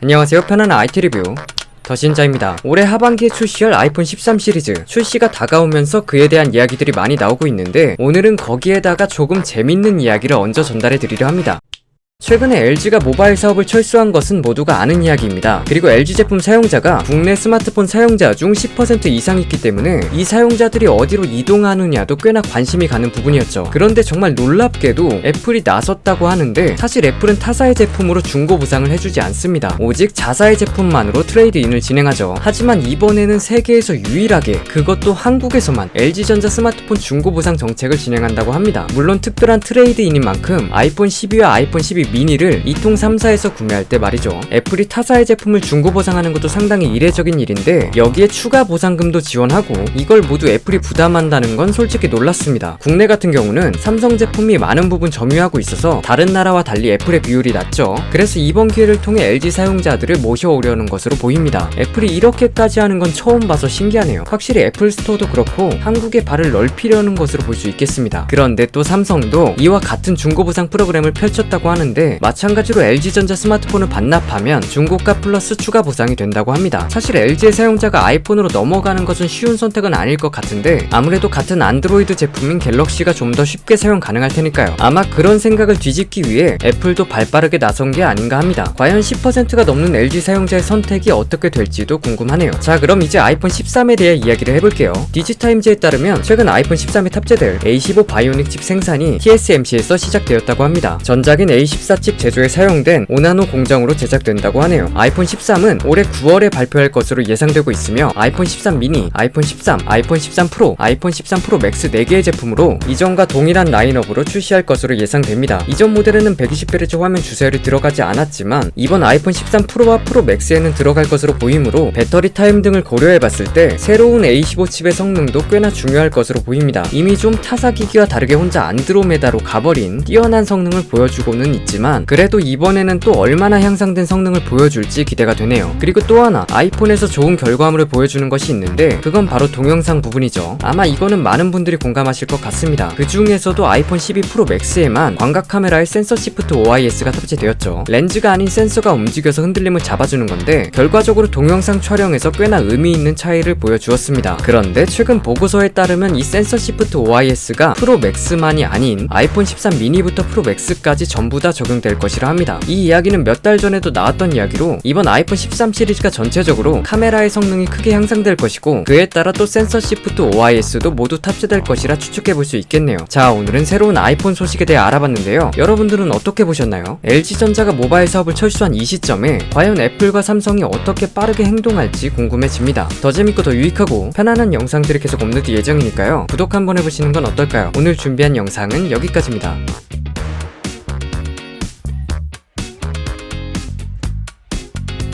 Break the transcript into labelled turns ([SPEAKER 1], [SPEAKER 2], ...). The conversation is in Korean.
[SPEAKER 1] 안녕하세요. 편안한 IT 리뷰 더신자입니다. 올해 하반기에 출시할 아이폰 13 시리즈 출시가 다가오면서 그에 대한 이야기들이 많이 나오고 있는데, 오늘은 거기에다가 조금 재밌는 이야기를 얹어 전달해 드리려 합니다. 최근에 LG가 모바일 사업을 철수한 것은 모두가 아는 이야기입니다. 그리고 LG 제품 사용자가 국내 스마트폰 사용자 중 10% 이상 있기 때문에 이 사용자들이 어디로 이동하느냐도 꽤나 관심이 가는 부분이었죠. 그런데 정말 놀랍게도 애플이 나섰다고 하는데, 사실 애플은 타사의 제품으로 중고 보상을 해주지 않습니다. 오직 자사의 제품만으로 트레이드인을 진행하죠. 하지만 이번에는 세계에서 유일하게, 그것도 한국에서만 LG전자 스마트폰 중고 보상 정책을 진행한다고 합니다. 물론 특별한 트레이드인인 만큼 아이폰 12와 아이폰 12 미니를 이통 3사에서 구매할 때 말이죠, 애플이 타사의 제품을 중고 보상하는 것도 상당히 이례적인 일인데, 여기에 추가 보상금도 지원하고 이걸 모두 애플이 부담한다는 건 솔직히 놀랐습니다. 국내 같은 경우는 삼성 제품이 많은 부분 점유하고 있어서 다른 나라와 달리 애플의 비율이 낮죠. 그래서 이번 기회를 통해 LG 사용자들을 모셔오려는 것으로 보입니다. 애플이 이렇게까지 하는 건 처음 봐서 신기하네요. 확실히 애플 스토어도 그렇고 한국에 발을 넓히려는 것으로 볼 수 있겠습니다. 그런데 또 삼성도 이와 같은 중고 보상 프로그램을 펼쳤다고 하는데, 마찬가지로 LG전자 스마트폰을 반납하면 중고가 플러스 추가 보상이 된다고 합니다. 사실 LG의 사용자가 아이폰으로 넘어가는 것은 쉬운 선택은 아닐 것 같은데, 아무래도 같은 안드로이드 제품인 갤럭시가 좀 더 쉽게 사용 가능할 테니까요. 아마 그런 생각을 뒤집기 위해 애플도 발빠르게 나선 게 아닌가 합니다. 과연 10%가 넘는 LG 사용자의 선택이 어떻게 될지도 궁금하네요. 자, 그럼 이제 아이폰 13에 대해 이야기를 해볼게요. 디지타임즈에 따르면 최근 아이폰 13에 탑재될 A15 바이오닉 칩 생산이 TSMC에서 시작되었다고 합니다. 전작인 A14 칩 제조에 사용된 5나노 공정으로 제작된다고 하네요. 아이폰 13은 올해 9월에 발표할 것으로 예상되고 있으며, 아이폰 13 미니, 아이폰 13, 아이폰 13 프로, 아이폰 13 프로 맥스 4개의 제품으로 이전과 동일한 라인업으로 출시할 것으로 예상됩니다. 이전 모델에는 120Hz 화면 주사율이 들어가지 않았지만 이번 아이폰 13 프로와 프로 맥스에는 들어갈 것으로 보이므로 배터리 타임 등을 고려해봤을 때 새로운 A15 칩의 성능도 꽤나 중요할 것으로 보입니다. 이미 좀 타사 기기와 다르게 혼자 안드로메다로 가버린 뛰어난 성능을 보여주고는 있지만, 그래도 이번에는 또 얼마나 향상된 성능을 보여줄지 기대가 되네요. 그리고 또 하나, 아이폰에서 좋은 결과물을 보여주는 것이 있는데 그건 바로 동영상 부분이죠. 아마 이거는 많은 분들이 공감하실 것 같습니다. 그 중에서도 아이폰 12 프로 맥스에만 광각 카메라에 센서 시프트 OIS가 탑재되었죠. 렌즈가 아닌 센서가 움직여서 흔들림을 잡아주는 건데, 결과적으로 동영상 촬영에서 꽤나 의미 있는 차이를 보여주었습니다. 그런데 최근 보고서에 따르면 이 센서 시프트 OIS가 프로 맥스만이 아닌 아이폰 13 미니부터 프로 맥스까지 전부 다 적용될 것이라 합니다. 이 이야기는 몇 달 전에도 나왔던 이야기로, 이번 아이폰 13 시리즈가 전체적으로 카메라의 성능이 크게 향상될 것이고, 그에 따라 또 센서 시프트 OIS도 모두 탑재될 것이라 추측해볼 수 있겠네요. 자, 오늘은 새로운 아이폰 소식에 대해 알아봤는데요. 여러분들은 어떻게 보셨나요? LG전자가 모바일 사업을 철수한 이 시점에 과연 애플과 삼성이 어떻게 빠르게 행동할지 궁금해집니다. 더 재밌고 더 유익하고 편안한 영상들이 계속 업로드 예정이니까요. 구독 한번 해보시는 건 어떨까요? 오늘 준비한 영상은 여기까지입니다.